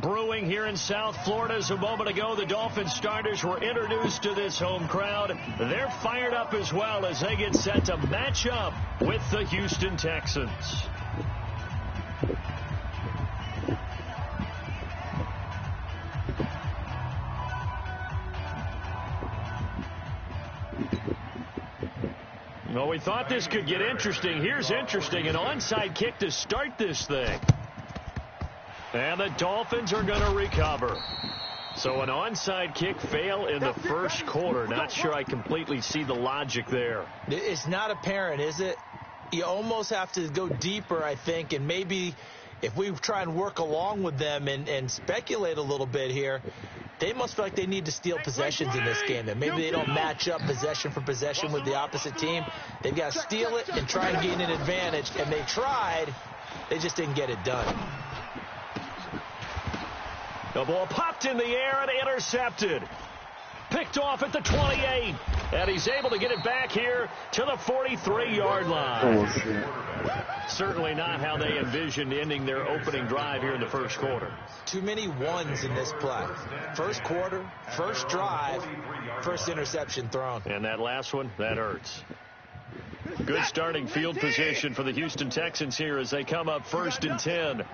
brewing here in South Florida. As a moment ago, the Dolphins starters were introduced to this home crowd. They're fired up as well as they get set to match up with the Houston Texans. Well, we thought this could get interesting. Here's interesting. An onside kick to start this thing. And the Dolphins are going to recover. So an onside kick fail in the first quarter. Not sure I completely see the logic there. It's not apparent, is it? You almost have to go deeper, I think, and maybe if we try and work along with them and speculate a little bit here, they must feel like they need to steal possessions in this game. That maybe they don't match up possession for possession with the opposite team. They've got to steal it and try and gain an advantage. And they tried. They just didn't get it done. The ball popped in the air and intercepted. Picked off at the 28. And he's able to get it back here to the 43-yard line. Certainly not how they envisioned ending their opening drive here in the first quarter. Too many ones in this play. First quarter, first drive, first interception thrown. And that last one, that hurts. Good starting field position for the Houston Texans here as they come up 1st and 10.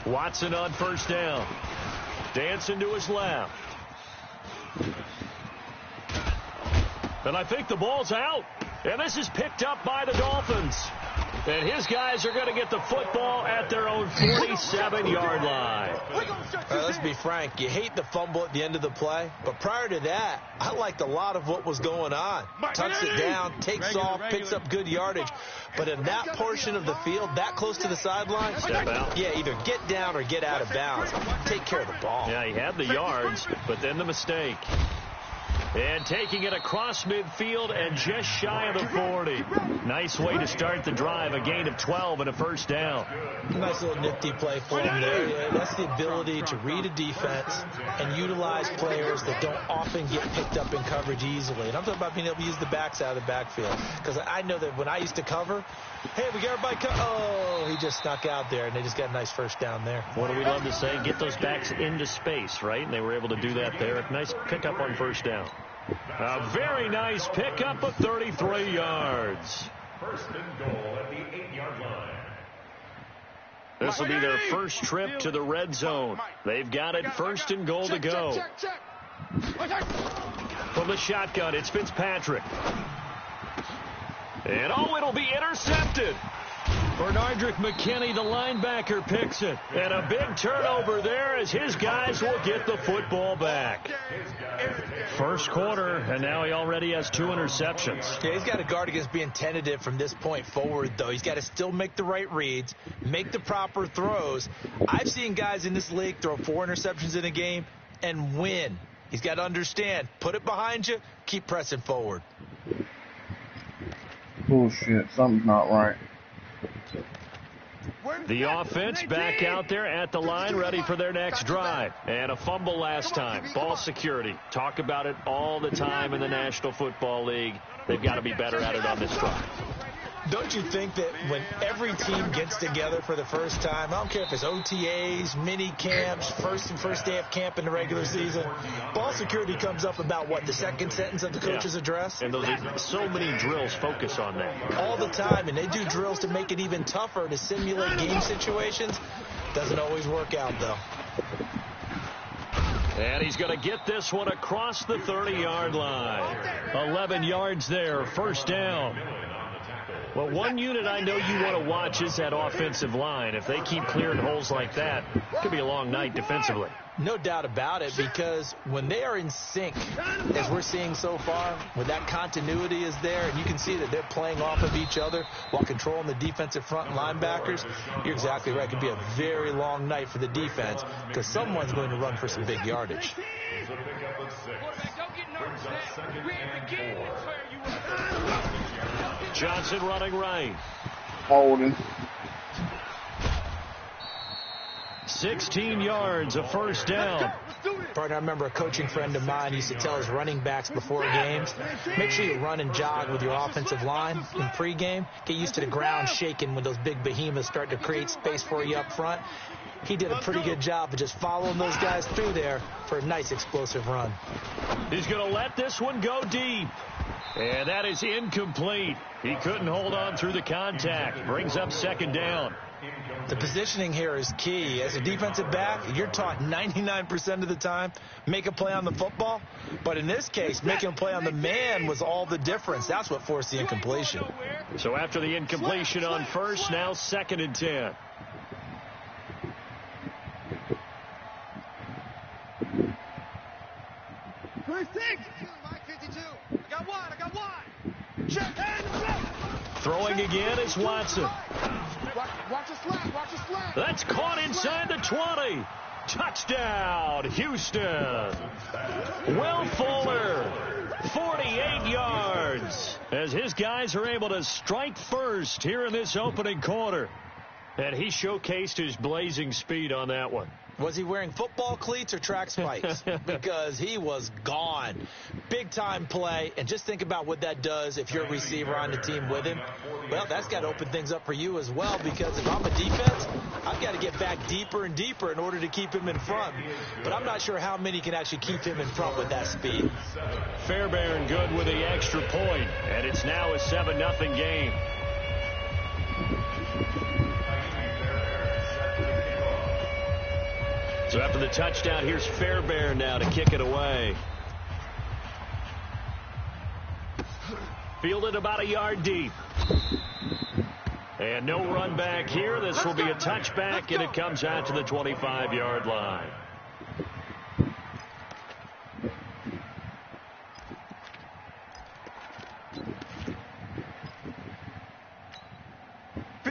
Watson on first down. Dancing to his left. And I think the ball's out. And this is picked up by the Dolphins. And his guys are going to get the football at their own 47-yard line. Let's be frank. You hate the fumble at the end of the play. But prior to that, I liked a lot of what was going on. Tucks it down, takes off, picks up good yardage. But in that portion of the field, that close to the sideline, step out. Yeah, either get down or get out of bounds. Take care of the ball. Yeah, he had the yards, but then the mistake. And taking it across midfield and just shy of the 40. Nice way to start the drive. A gain of 12 and a first down. Nice little nifty play for him there. Yeah, that's the ability to read a defense and utilize players that don't often get picked up in coverage easily. And I'm talking about being able to use the backs out of the backfield. Because I know that when I used to cover, hey, we got everybody oh, he just snuck out there, and they just got a nice first down there. What do we love to say? Get those backs into space, right? And they were able to do that there. Nice pickup on first down. A very nice pickup of 33 yards. First and goal at the 8-yard line. This will be their first trip to the red zone. They've got it 1st and goal to go. From the shotgun, it's Fitzpatrick. And it'll be intercepted. Bernardrick McKinney, the linebacker, picks it. And a big turnover there as his guys will get the football back. First quarter, and now he already has 2 interceptions. Yeah, he's got to guard against being tentative from this point forward, though. He's got to still make the right reads, make the proper throws. I've seen guys in this league throw 4 interceptions in a game and win. He's got to understand, put it behind you, keep pressing forward. Bullshit, something's not right. The offense back out there at the line, ready for their next drive. And a fumble last time. Ball security. Talk about it all the time in the National Football League. They've got to be better at it on this drive. Don't you think that when every team gets together for the first time, I don't care if it's OTAs, mini camps, first day of camp in the regular season, ball security comes up about, what, the second sentence of the coach's address? And so many drills focus on that. All the time, and they do drills to make it even tougher to simulate game situations. Doesn't always work out, though. And he's going to get this one across the 30-yard line. 11 yards there, first down. Well, one unit I know you want to watch is that offensive line. If they keep clearing holes like that, it could be a long night defensively. No doubt about it, because when they are in sync, as we're seeing so far, when that continuity is there, and you can see that they're playing off of each other while controlling the defensive front linebackers, you're exactly right. It could be a very long night for the defense because someone's going to run for some big yardage. Johnson running right. Holding. 16 yards, a first down. Partner, I remember a coaching friend of mine used to tell his running backs before games, make sure you run and jog with your offensive line in pregame. Get used to the ground shaking when those big behemoths start to create space for you up front. He did a pretty good job of just following those guys through there for a nice explosive run. He's going to let this one go deep. And that is incomplete. He couldn't hold on through the contact. Brings up second down. The positioning here is key. As a defensive back, you're taught 99% of the time, make a play on the football. But in this case, making a play on the man was all the difference. That's what forced the incompletion. So after the incompletion on first, now 2nd and 10. Throwing again is Watson. That's caught inside the 20. Touchdown, Houston. Will Fuller, 48 yards, as his guys are able to strike first here in this opening quarter. And he showcased his blazing speed on that one. Was he wearing football cleats or track spikes? Because he was gone. Big-time play. And just think about what that does if you're a receiver on the team with him. Well, that's got to open things up for you as well, because if I'm a defense, I've got to get back deeper and deeper in order to keep him in front. But I'm not sure how many can actually keep him in front with that speed. Fairbairn good with the extra point, and it's now a 7-0 game. So after the touchdown, here's Fairbairn now to kick it away. Fielded about a yard deep. And no run back here. This will be a touchback, and it comes out to the 25-yard line.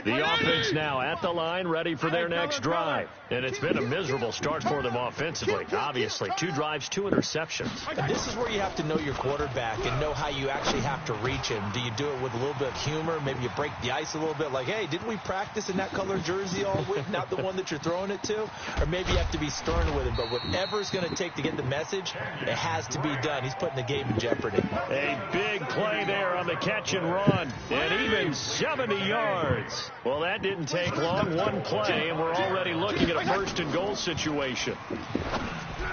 The offense now at the line, ready for their next drive. And it's been a miserable start for them offensively. Obviously, 2 drives, 2 interceptions. This is where you have to know your quarterback and know how you actually have to reach him. Do you do it with a little bit of humor? Maybe you break the ice a little bit, like, hey, didn't we practice in that color jersey all week, not the one that you're throwing it to? Or maybe you have to be stern with him. But whatever it's going to take to get the message, it has to be done. He's putting the game in jeopardy. A big play there on the catch and run, and even 70 yards. Well, that didn't take long. One play, and we're already looking at a 1st and goal situation.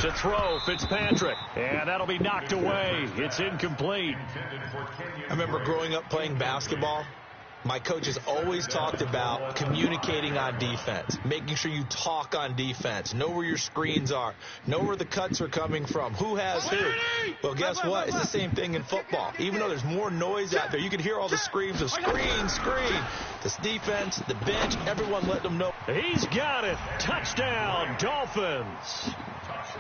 To throw, Fitzpatrick, and that'll be knocked away. It's incomplete. I remember growing up playing basketball. My coaches always talked about communicating on defense, making sure you talk on defense, know where your screens are, know where the cuts are coming from, who has who. Well, guess what? It's the same thing in football. Even though there's more noise out there, you can hear all the screams of screen, screen. This defense, the bench, everyone let them know. He's got it. Touchdown, Dolphins.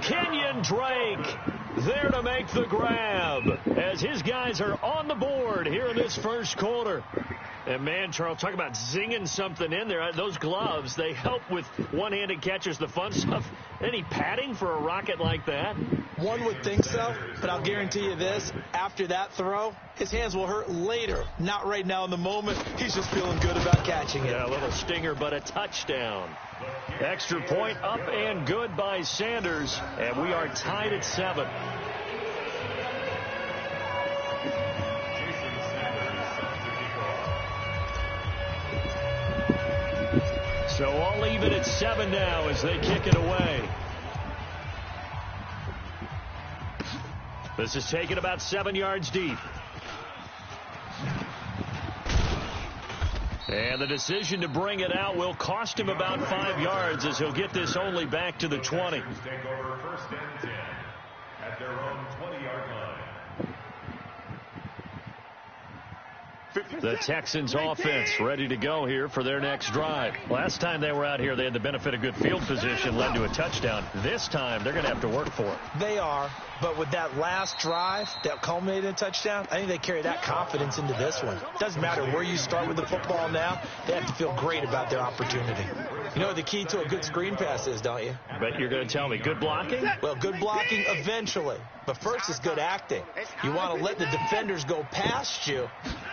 Kenyon Drake there to make the grab as his guys are on the board here in this first quarter. And, man, Charles, talk about zinging something in there. Those gloves, they help with one-handed catches, the fun stuff. Any padding for a rocket like that? One would think so, but I'll guarantee you this. After that throw, his hands will hurt later. Not right now in the moment. He's just feeling good about catching it. Yeah, a little stinger, but a touchdown. Extra point up and good by Sanders, and we are tied at 7. So all even at 7 now as they kick it away. This is taken about 7 yards deep. And the decision to bring it out will cost him about 5 yards as he'll get this only back to the 20. Take over 1st and 10 at their own 20-yard line. The Texans offense ready to go here for their next drive. Last time they were out here, they had the benefit of good field position, led to a touchdown. This time, they're going to have to work for it. They are, but with that last drive that culminated in a touchdown, I think they carry that confidence into this one. Doesn't matter where you start with the football now, they have to feel great about their opportunity. You know what the key to a good screen pass is, don't you? But you're going to tell me, good blocking? Well, good blocking eventually. But first is good acting. You want to let the defenders go past you,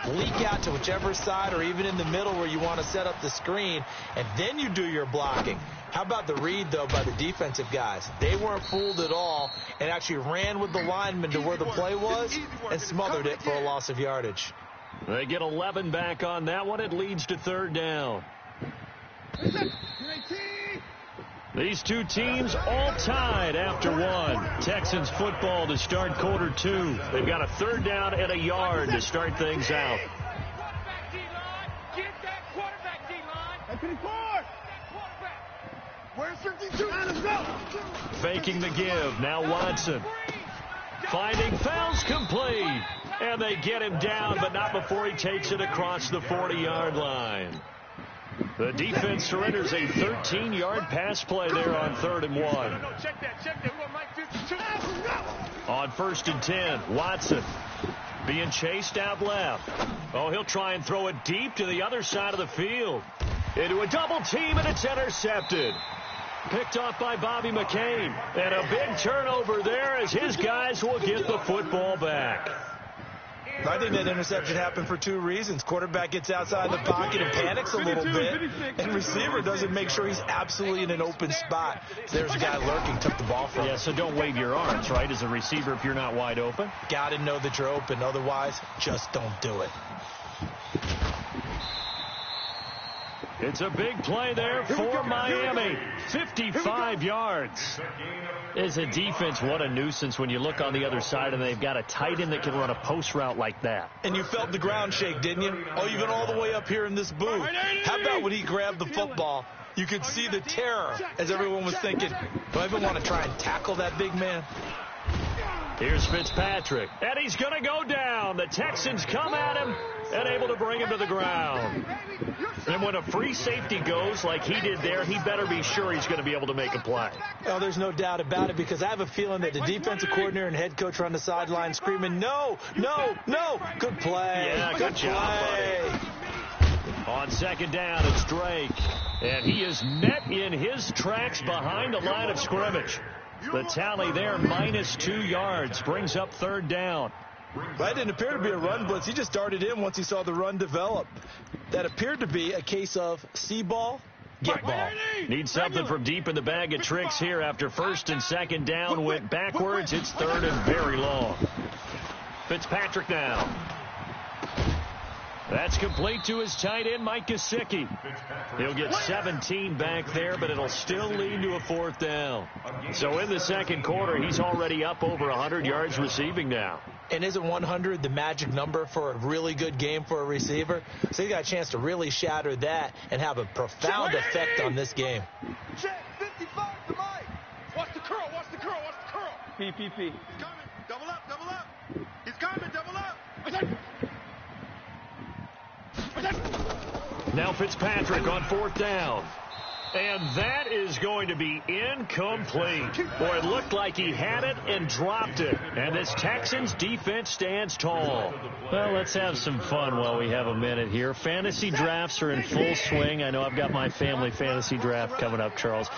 leak out to whichever side or even in the middle where you want to set up the screen, and then you do your blocking. How about the read, though, by the defensive guys? They weren't fooled at all and actually ran with the lineman to where the play was and smothered it for a loss of yardage. They get 11 back on that one. It leads to third down. These two teams all tied after one. Texans football to start quarter two. They've got a third down and a yard to start things out. Faking the give. Now Watson. Finding Fowles complete. And they get him down, but not before he takes it across the 40-yard line. The defense surrenders a 13-yard pass play there on 3rd and 1. On 1st and 10, Watson being chased out left. Oh, he'll try and throw it deep to the other side of the field. Into a double team, and it's intercepted. Picked off by Bobby McCain. And a big turnover there as his guys will get the football back. I think that interception happened for two reasons. Quarterback gets outside the pocket and panics a little bit, and receiver doesn't make sure he's absolutely in an open spot. There's a guy lurking, took the ball from him. Yeah, so don't wave your arms, right, as a receiver if you're not wide open. Got to know that you're open. Otherwise, just don't do it. It's a big play there for Miami. 55 yards. As a defense, what a nuisance when you look on the other side and they've got a tight end that can run a post route like that. And you felt the ground shake, didn't you? Oh, you've been all the way up here in this booth. How about when he grabbed the football? You could see the terror as everyone was thinking, do I even want to try and tackle that big man? Here's Fitzpatrick, and he's going to go down. The Texans come at him and able to bring him to the ground. And when a free safety goes like he did there, he better be sure he's going to be able to make a play. Oh, there's no doubt about it, because I have a feeling that the defensive coordinator and head coach are on the sideline screaming, no, no, no. Good play. Yeah, good job, buddy. On 2nd down, it's Drake. And he is met in his tracks behind the line of scrimmage. The tally there, -2 yards, brings up 3rd down. That didn't appear to be a run blitz. He just darted in once he saw the run develop. That appeared to be a case of see ball, get ball. Need something from deep in the bag of tricks here after 1st and 2nd down went backwards. It's 3rd and very long. Fitzpatrick now. That's complete to his tight end, Mike Gesicki. He'll get 17 back there, but it'll still lead to a 4th down. So in the 2nd quarter, he's already up over 100 yards receiving now. And isn't 100 the magic number for a really good game for a receiver? So he got a chance to really shatter that and have a profound effect on this game. Check 55 to Mike. Watch the curl, watch the curl, watch the curl. P. He's coming. Double up, double up. He's coming, double up. Now Fitzpatrick on 4th down. And that is going to be incomplete. Boy, it looked like he had it and dropped it. And this Texans defense stands tall. Well, let's have some fun while we have a minute here. Fantasy drafts are in full swing. I know I've got my family fantasy draft coming up, Charles.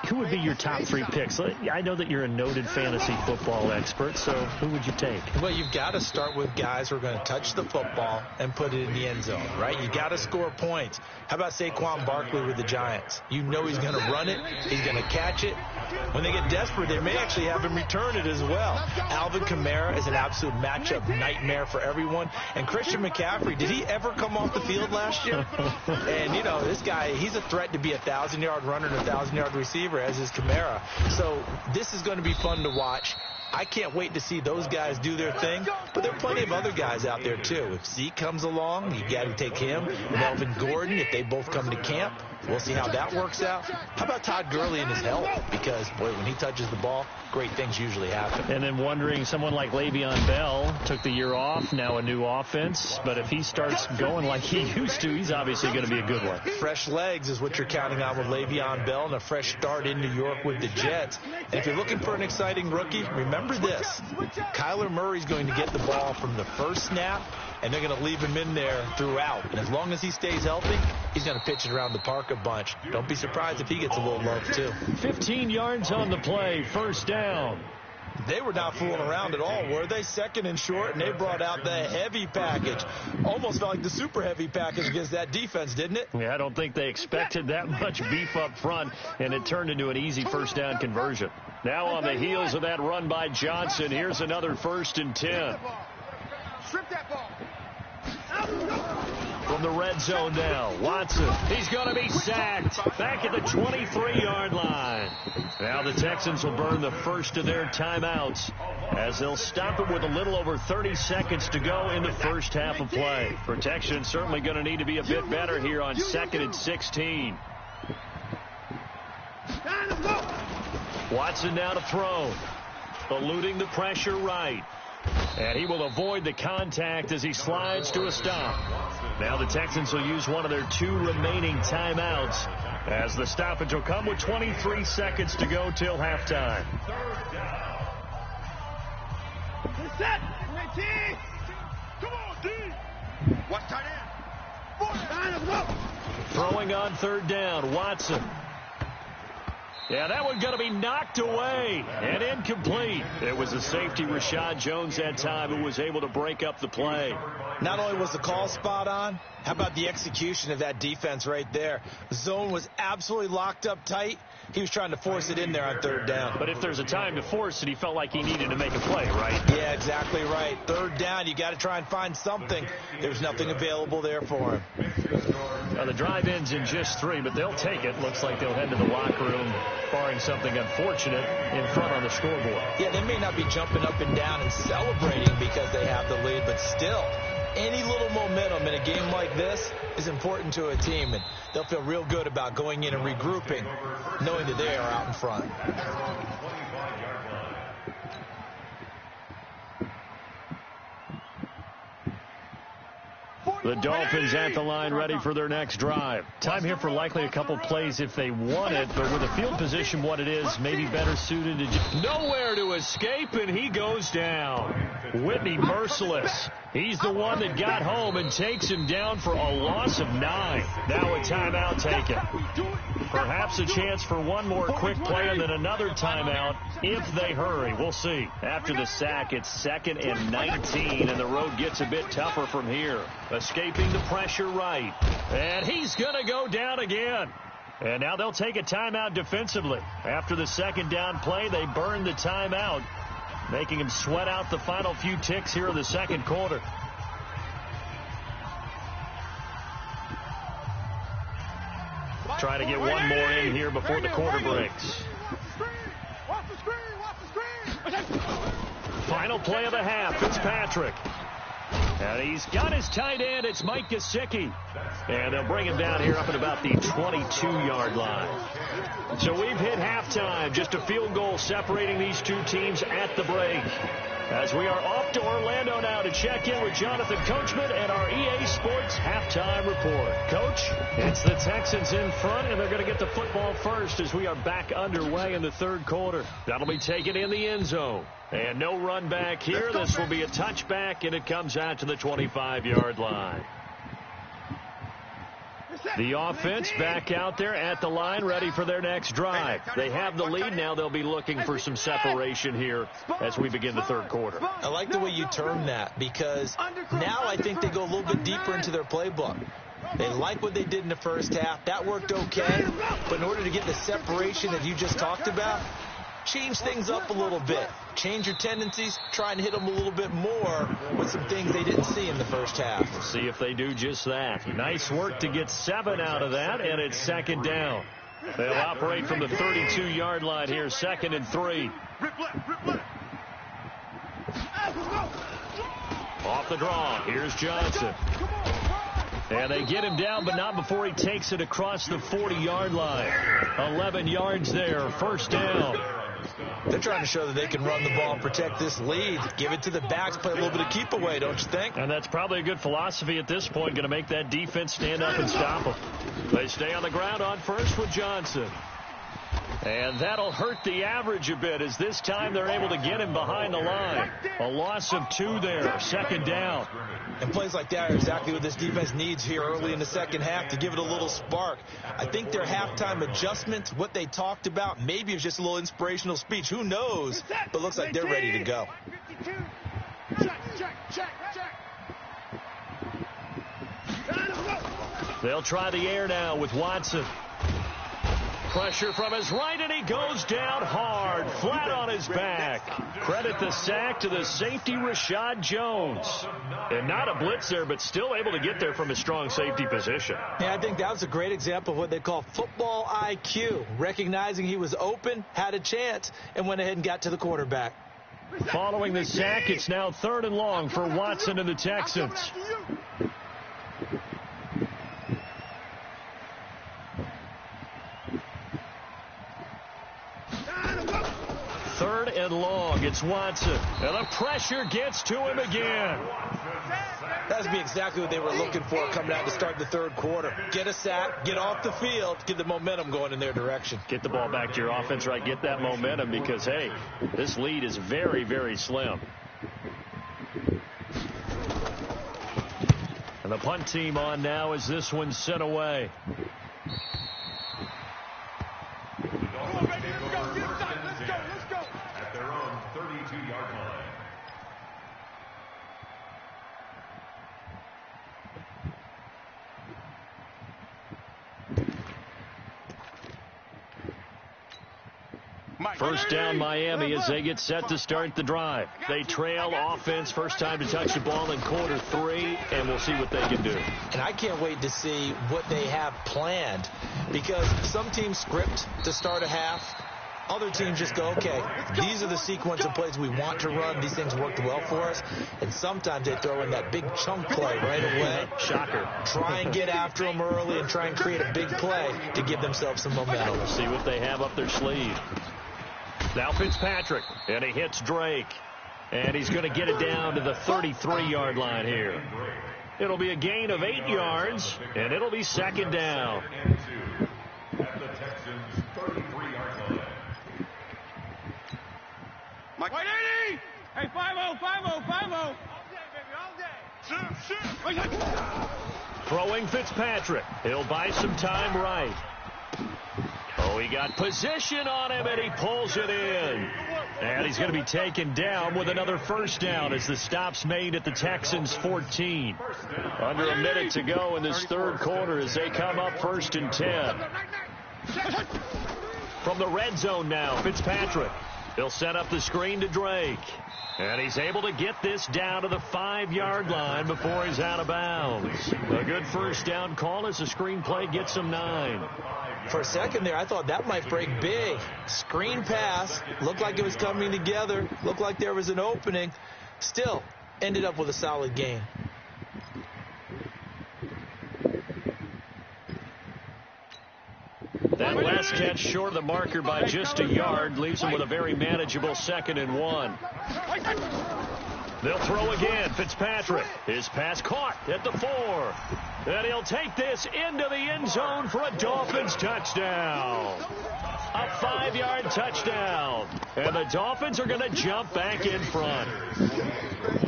Who would be your top 3 picks? I know that you're a noted fantasy football expert, so who would you take? Well, you've got to start with guys who are going to touch the football and put it in the end zone, right? You got to score points. How about Saquon Barkley with the Giants? You know he's going to run it. He's going to catch it. When they get desperate, they may actually have him return it as well. Alvin Kamara is an absolute matchup nightmare for everyone. And Christian McCaffrey, did he ever come off the field last year? And, you know, this guy, he's a threat to be a 1,000-yard runner and a 1,000-yard receiver, as is Kamara. So this is going to be fun to watch. I can't wait to see those guys do their thing, but there are plenty of other guys out there, too. If Zeke comes along, you got to take him. Melvin Gordon, if they both come to camp, we'll see how that works out. How about Todd Gurley and his health? Because, boy, when he touches the ball, great things usually happen. And then wondering, someone like Le'Veon Bell took the year off, now a new offense. But if he starts going like he used to, he's obviously going to be a good one. Fresh legs is what you're counting on with Le'Veon Bell and a fresh start in New York with the Jets. And if you're looking for an exciting rookie, remember this. Kyler Murray's going to get the ball from the first snap, and they're going to leave him in there throughout. And as long as he stays healthy, he's going to pitch it around the park a bunch. Don't be surprised if he gets a little love, too. 15 yards on the play, 1st down. They were not fooling around at all, were they? Second and short, and they brought out the heavy package. Almost felt like the super heavy package against that defense, didn't it? Yeah, I don't think they expected that much beef up front, and it turned into an easy first down conversion. Now on the heels of that run by Johnson, here's another 1st and 10. Strip that ball. From the red zone now, Watson. He's going to be sacked back at the 23-yard line. Now the Texans will burn the first of their timeouts as they'll stop it with a little over 30 seconds to go in the first half of play. Protection certainly going to need to be a bit better here on 2nd and 16. Watson now to throw. Eluding the pressure right. And he will avoid the contact as he slides to a stop. Now the Texans will use one of their 2 remaining timeouts as the stoppage will come with 23 seconds to go till halftime. Set. Come on, D. Watch tight end. Throwing on 3rd down, Watson. Yeah, that one going to be knocked away and incomplete. It was a safety, Rashad Jones, that time, who was able to break up the play. Not only was the call spot on, how about the execution of that defense right there? The zone was absolutely locked up tight. He was trying to force it in there on 3rd down. But if there's a time to force it, he felt like he needed to make a play, right? Yeah, exactly right. 3rd down, you got to try and find something. There's nothing available there for him. Now the drive ends in just 3, but they'll take it. Looks like they'll head to the locker room, barring something unfortunate, in front on the scoreboard. Yeah, they may not be jumping up and down and celebrating because they have the lead, but still, any little momentum in a game like this is important to a team, and they'll feel real good about going in and regrouping, knowing that they are out in front. The Dolphins at the line, ready for their next drive. Time here for likely a couple plays if they want it, but with the field position what it is, maybe better suited to nowhere to escape, and he goes down. Whitney merciless. He's the one that got home and takes him down for a loss of 9. Now a timeout taken. Perhaps a chance for one more quick play and then another timeout if they hurry. We'll see. After the sack, it's 2nd and 19, and the road gets a bit tougher from here. Escaping the pressure right. And he's going to go down again. And now they'll take a timeout defensively. After the 2nd down play, they burn the timeout, making him sweat out the final few ticks here in the 2nd quarter. Trying to get one more in here before the quarter breaks. Final play of the half, Fitzpatrick. And he's got his tight end. It's Mike Gesicki. And they'll bring him down here up at about the 22-yard line. So we've hit halftime. Just a field goal separating these 2 teams at the break. As we are off to Orlando now to check in with Jonathan Coachman and our EA Sports halftime report. Coach, it's the Texans in front, and they're going to get the football first as we are back underway in the 3rd quarter. That'll be taken in the end zone. And no run back here. This will be a touchback, and it comes out to the 25-yard line. The offense back out there at the line, ready for their next drive. They have the lead. Now they'll be looking for some separation here as we begin the 3rd quarter. I like the way you term that, because now I think they go a little bit deeper into their playbook. They like what they did in the first half. That worked okay. But in order to get the separation that you just talked about, change things up a little bit. Change your tendencies. Try and hit them a little bit more with some things they didn't see in the first half. We'll see if they do just that. Nice work to get 7 out of that, and it's 2nd down. They'll operate from the 32-yard line here, 2nd and 3. Off the draw, here's Johnson. And they get him down, but not before he takes it across the 40-yard line. 11 yards there, 1st down. They're trying to show that they can run the ball and protect this lead. Give it to the backs, play a little bit of keep away, don't you think? And that's probably a good philosophy at this point, going to make that defense stand up and stop them. They stay on the ground on first with Johnson. And that'll hurt the average a bit, as this time they're able to get him behind the line. A loss of 2 there, second down. And plays like that are exactly what this defense needs here early in the second half to give it a little spark. I think their halftime adjustments, what they talked about, maybe it was just a little inspirational speech. Who knows? But looks like they're ready to go. They'll try the air now with Watson. Pressure from his right, and he goes down hard, flat on his back. Credit the sack to the safety, Rashad Jones. And not a blitz there, but still able to get there from a strong safety position. Yeah, I think that was a great example of what they call football IQ. Recognizing he was open, had a chance, and went ahead and got to the quarterback. Following the sack, it's now 3rd and long for Watson and the Texans. Third and long, it's Watson. And the pressure gets to him again. That would be exactly what they were looking for coming out to start the third quarter. Get a sack, get off the field, get the momentum going in their direction. Get the ball back to your offense, right? Get that momentum because, hey, this lead is very, very slim. And the punt team on now as this one's sent away. At their own 32-yard line. First down Miami as they get set to start the drive. They trail offense, first time to touch the ball in quarter 3, and we'll see what they can do. And I can't wait to see what they have planned, because some teams script to start a half. Other teams just go, okay, these are the sequence of plays we want to run. These things worked well for us. And sometimes they throw in that big chunk play right away. Shocker. Try and get after them early and try and create a big play to give themselves some momentum. We'll see what they have up their sleeve. Now Fitzpatrick, and he hits Drake. And he's going to get it down to the 33-yard line here. It'll be a gain of 8 yards, and it'll be second down. At the Texans' 33-yard line. Mike. 180! Hey, 5-0, 5-0, 5-0. All day, baby, all day. Throwing Fitzpatrick. He'll buy some time right. Oh, he got position on him, and he pulls it in. And he's going to be taken down with another first down as the stop's made at the Texans' 14. Under a minute to go in this third quarter as they come up 1st and 10. From the red zone now, Fitzpatrick. He'll set up the screen to Drake. And he's able to get this down to the 5-yard line before he's out of bounds. A good first down call as the screen play gets him 9. For a second there, I thought that might break big. Screen pass. Looked like it was coming together. Looked like there was an opening. Still, ended up with a solid gain. That last catch short of the marker by just a yard leaves him with a very manageable 2nd and 1. They'll throw again. Fitzpatrick. His pass caught at the 4. And he'll take this into the end zone for a Dolphins touchdown. A 5-yard touchdown. And the Dolphins are going to jump back in front.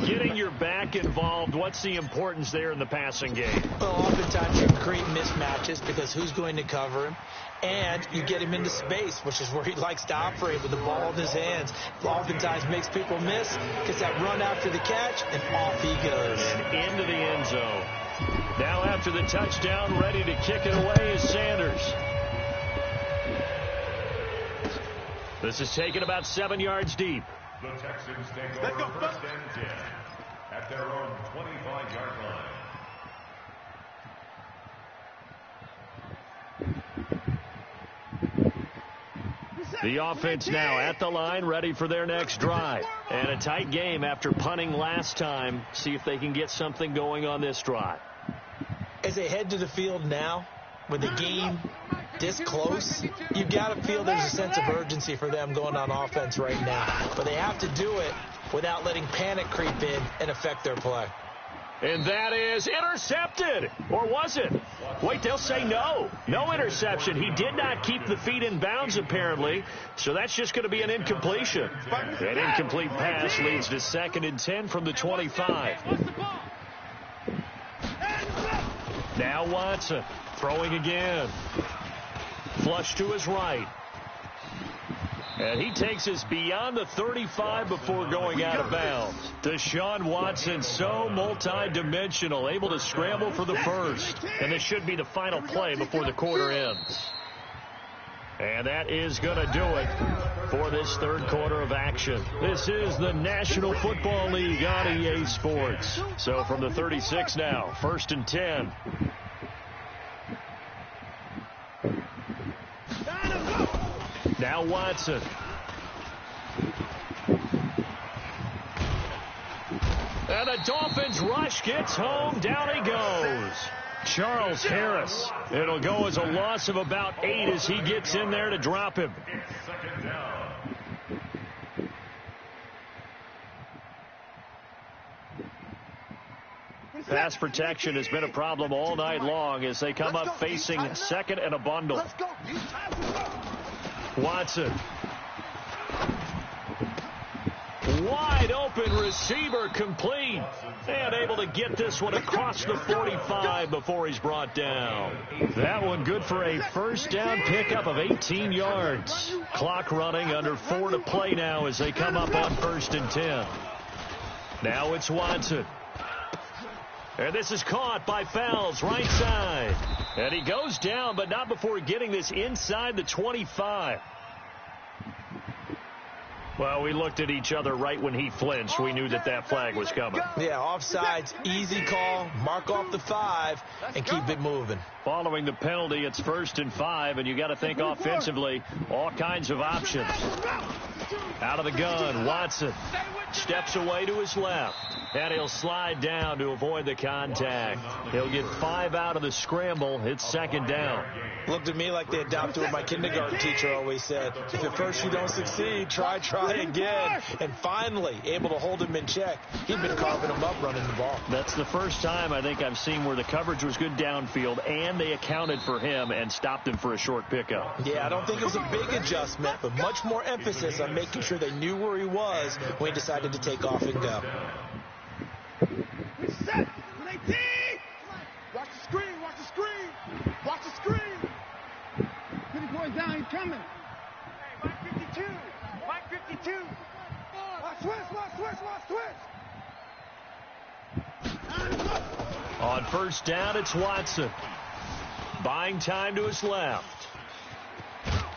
Getting your back involved, what's the importance there in the passing game? Well, oftentimes you can create mismatches because who's going to cover him? And you get him into space, which is where he likes to operate with the ball in his hands. Oftentimes makes people miss, gets that run after the catch, and off he goes. And into the end zone. Now after the touchdown, ready to kick it away is Sanders. This is taken about 7 yards deep. The Texans take over 1st and 10 at their own 25-yard line. The offense now at the line, ready for their next drive. And a tight game after punting last time. See if they can get something going on this drive. As they head to the field now, with the game this close, you've got to feel there's a sense of urgency for them going on offense right now. But they have to do it without letting panic creep in and affect their play. And that is intercepted. Or was it? Wait, they'll say no. No interception. He did not keep the feet in bounds, apparently, so that's just going to be an incompletion. An incomplete pass leads to 2nd and 10 from the 25. Now Watson throwing again. Flush to his right. And he takes us beyond the 35 before going out of bounds. Deshaun Watson, so multi-dimensional, able to scramble for the first. And this should be the final play before the quarter ends. And that is going to do it for this third quarter of action. This is the National Football League on EA Sports. So from the 36 now, 1st and 10. Now Watson. And the Dolphins rush gets home. Down he goes. Charles Harris. It'll go as a loss of about 8 as he gets in there to drop him. Pass protection has been a problem all night long as they come up facing 2nd and a bundle. Watson. Wide open receiver complete. And able to get this one across the 45 before he's brought down. That one good for a first down pickup of 18 yards. Clock running, under 4 to play now as they come up on 1st and 10. Now it's Watson. And this is caught by Fells, right side. And he goes down, but not before getting this inside the 25. Well, we looked at each other right when he flinched. We knew that that flag was coming. Yeah, offsides, easy call, mark off the 5, and keep it moving. Following the penalty, it's 1st and 5, and you got to think offensively, all kinds of options. Out of the gun, Watson steps away to his left, and he'll slide down to avoid the contact. He'll get 5 out of the scramble. It's 2nd down. Looked at me like they adopted what my kindergarten teacher always said. If at first you don't succeed, try again. And finally, able to hold him in check. He'd been carving him up running the ball. That's the first time I think I've seen where the coverage was good downfield, and they accounted for him and stopped him for a short pickup. Yeah, I don't think it was a big adjustment, but much more emphasis on making sure they knew where he was when he decided to take off and go. Reset. Watch the screen. Watch the screen. Watch the screen. Put the boys down. He's coming. Hey, 152. 152. Watch switch. On 1st down, it's Watson. Buying time to his left.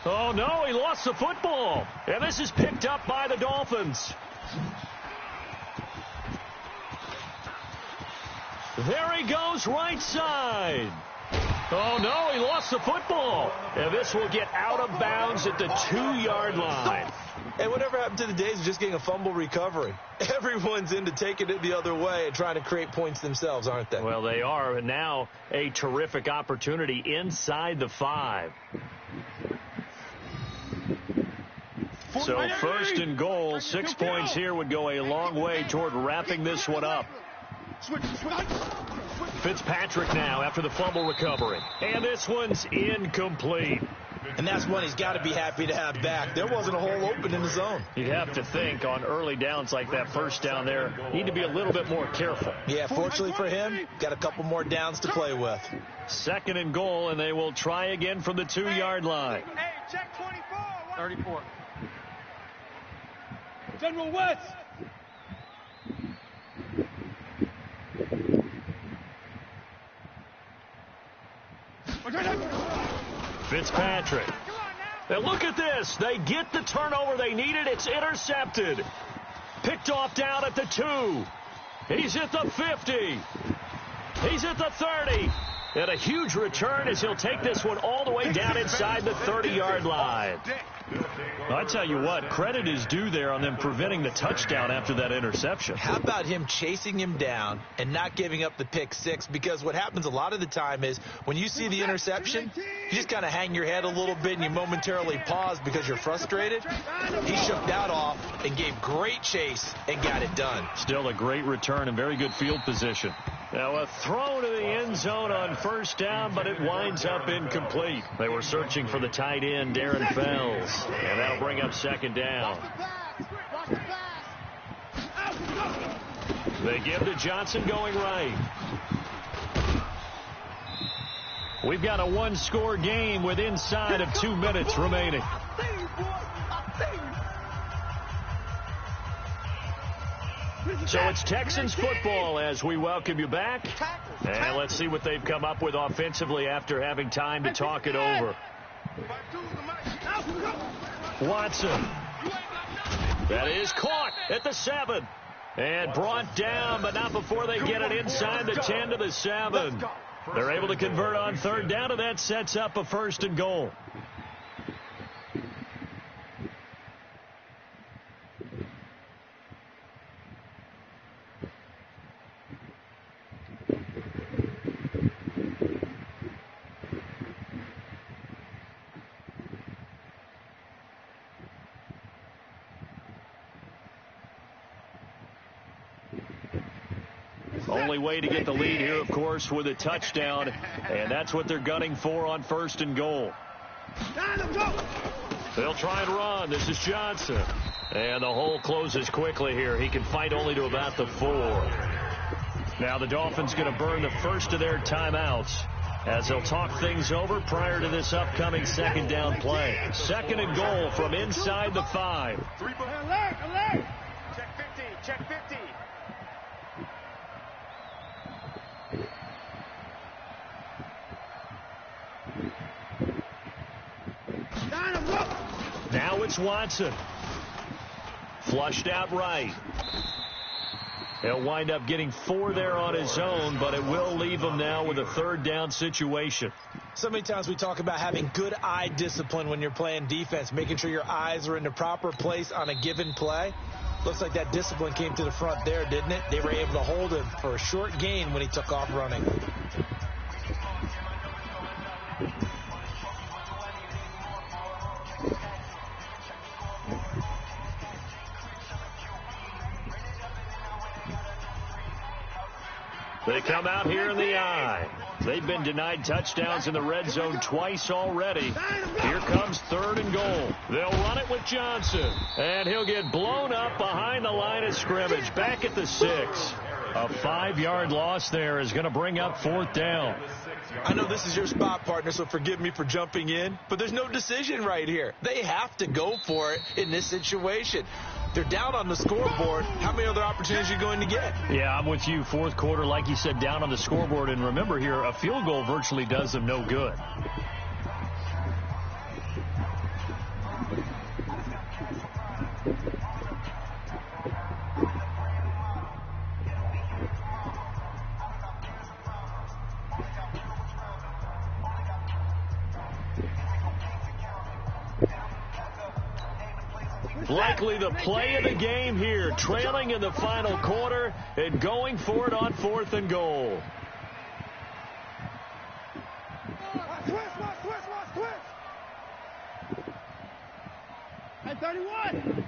Oh, no, he lost the football. And this is picked up by the Dolphins. There he goes, right side. Oh, no, he lost the football. And this will get out of bounds at the 2-yard line. Hey, whatever happened to the days of just getting a fumble recovery? Everyone's into taking it the other way and trying to create points themselves, aren't they? Well, they are. And now a terrific opportunity inside the 5. So 1st and goal, 6 points here would go a long way toward wrapping this one up. Fitzpatrick now after the fumble recovery. And this one's incomplete. And that's one he's got to be happy to have back. There wasn't a hole open in the zone. You'd have to think on early downs like that, 1st down there, need to be a little bit more careful. Yeah, fortunately for him, got a couple more downs to play with. 2nd and goal, and they will try again from the 2-yard line. Hey, check 24. 34. General West. Fitzpatrick. And look at this. They get the turnover they needed. It's intercepted. Picked off down at the 2. He's at the 50. He's at the 30. And a huge return as he'll take this one all the way down inside the 30-yard line. I tell you what, credit is due there on them preventing the touchdown after that interception. How about him chasing him down and not giving up the pick 6? Because what happens a lot of the time is when you see the interception, you just kind of hang your head a little bit and you momentarily pause because you're frustrated. He shook that off and gave great chase and got it done. Still a great return and very good field position. Now a throw to the end zone on first down, but it winds up incomplete. They were searching for the tight end, Darren Fells, and that'll bring up second down. They give to Johnson going right. We've got a one-score game with inside of 2 minutes remaining. So it's Texans football as we welcome you back. And let's see what they've come up with offensively after having time to talk it over. Watson. That is caught at the 7. And brought down, but not before they get it inside the 10 to the 7. They're able to convert on third down, and that sets up a first and goal. Only way to get the lead here, of course, with a touchdown, and that's what they're gunning for on first and goal. They'll try and run. This is Johnson. And the hole closes quickly here. He can fight only to about the 4. Now the Dolphins going to burn the first of their timeouts as they'll talk things over prior to this upcoming second down play. Second and goal from inside the 5. Alert! Check 50, check 50. Now it's Watson. Flushed out right. He'll wind up getting 4 there on his own, but it will leave him now with a third down situation. So many times we talk about having good eye discipline when you're playing defense, making sure your eyes are in the proper place on a given play. Looks like that discipline came to the front there, didn't it? They were able to hold him for a short gain when he took off running. They come out here in the eye. They've been denied touchdowns in the red zone twice already. Here comes third and goal. They'll run it with Johnson. And he'll get blown up behind the line of scrimmage. Back at the 6. A 5-yard loss there is going to bring up fourth down. I know this is your spot, partner, so forgive me for jumping in, but there's no decision right here. They have to go for it in this situation. They're down on the scoreboard. How many other opportunities are you going to get? Yeah, I'm with you. Fourth quarter, like you said, down on the scoreboard. And remember here, a field goal virtually does them no good. Likely the play of the game here, trailing in the final quarter and going for it on fourth and goal. At 31.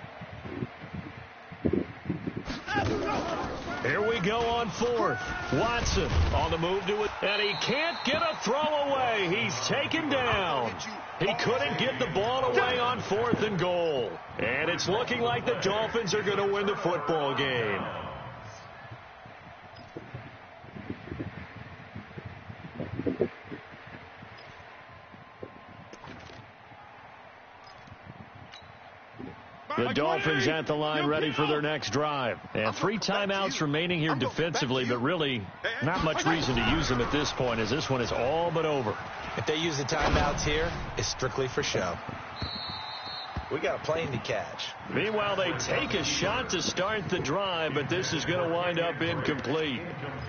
Here we go on fourth. Watson on the move to it, and he can't get a throw away. He's taken down. He couldn't get the ball away on fourth and goal. And it's looking like the Dolphins are going to win the football game. The Dolphins at the line ready for their next drive. And 3 timeouts remaining here defensively, but really not much reason to use them at this point as this one is all but over. If they use the timeouts here, it's strictly for show. We got a plane to catch. Meanwhile, they take a shot to start the drive, but this is going to wind up incomplete.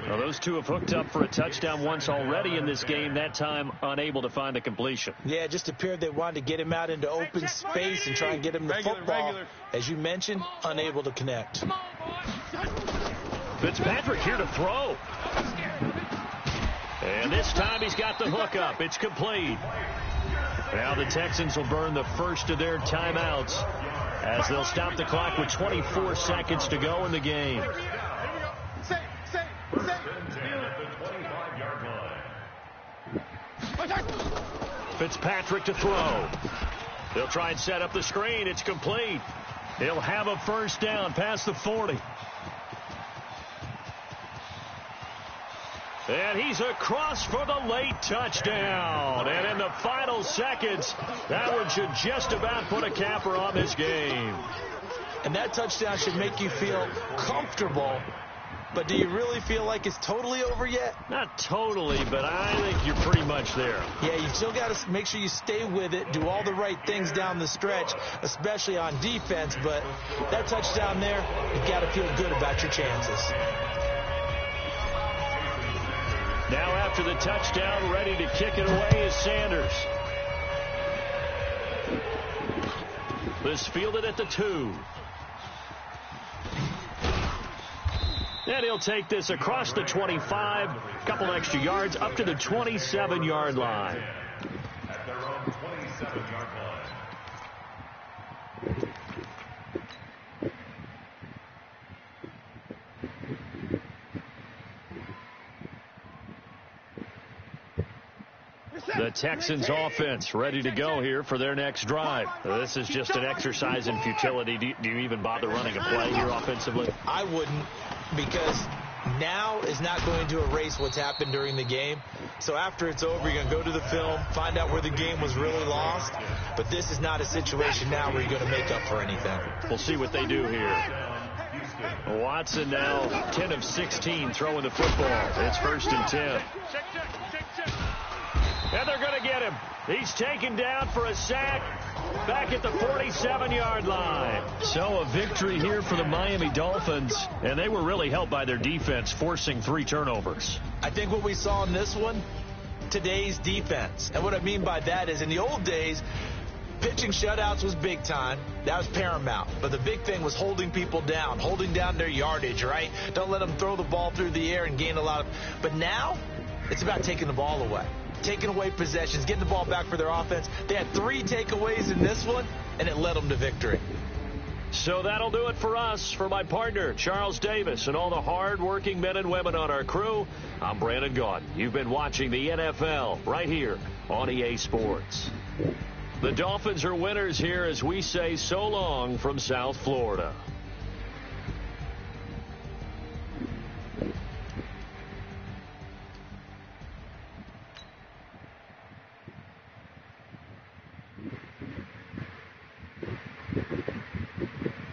Well, those two have hooked up for a touchdown once already in this game, that time unable to find a completion. Yeah, it just appeared they wanted to get him out into open space and try and get him the football. As you mentioned, unable to connect. Fitzpatrick here to throw. And this time he's got the hook up. It's complete. Now the Texans will burn the first of their timeouts as they'll stop the clock with 24 seconds to go in the game. Fitzpatrick to throw. He'll try and set up the screen. It's complete. He'll have a first down past the 40. And he's across for the late touchdown. And in the final seconds, that one should just about put a capper on this game. And that touchdown should make you feel comfortable. But do you really feel like it's totally over yet? Not totally, but I think you're pretty much there. Yeah, you still got to make sure you stay with it, do all the right things down the stretch, especially on defense. But that touchdown there, you've got to feel good about your chances. Now after the touchdown, ready to kick it away is Sanders. This fielded at the 2. And he'll take this across the 25, a couple extra yards up to the 27-yard line. At their own 27-yard line. The Texans offense ready to go here for their next drive. This is just an exercise in futility. Do you even bother running a play here offensively? I wouldn't, because now is not going to erase what's happened during the game. So after it's over, you're going to go to the film, find out where the game was really lost. But this is not a situation now where you're going to make up for anything. We'll see what they do here. Watson now 10 of 16 throwing the football. It's 1st and 10. And they're going to get him. He's taken down for a sack back at the 47-yard line. So a victory here for the Miami Dolphins, and they were really helped by their defense, forcing 3 turnovers. I think what we saw in this one, today's defense. And what I mean by that is in the old days, pitching shutouts was big time. That was paramount. But the big thing was holding people down, holding down their yardage, right? Don't let them throw the ball through the air and gain a lot of... But now, it's about taking the ball away. Taking away possessions, getting the ball back for their offense. They had 3 takeaways in this one, and it led them to victory. So that'll do it for us. For my partner, Charles Davis, and all the hard-working men and women on our crew, I'm Brandon Gaudin. You've been watching the NFL right here on EA Sports. The Dolphins are winners here as we say so long from South Florida.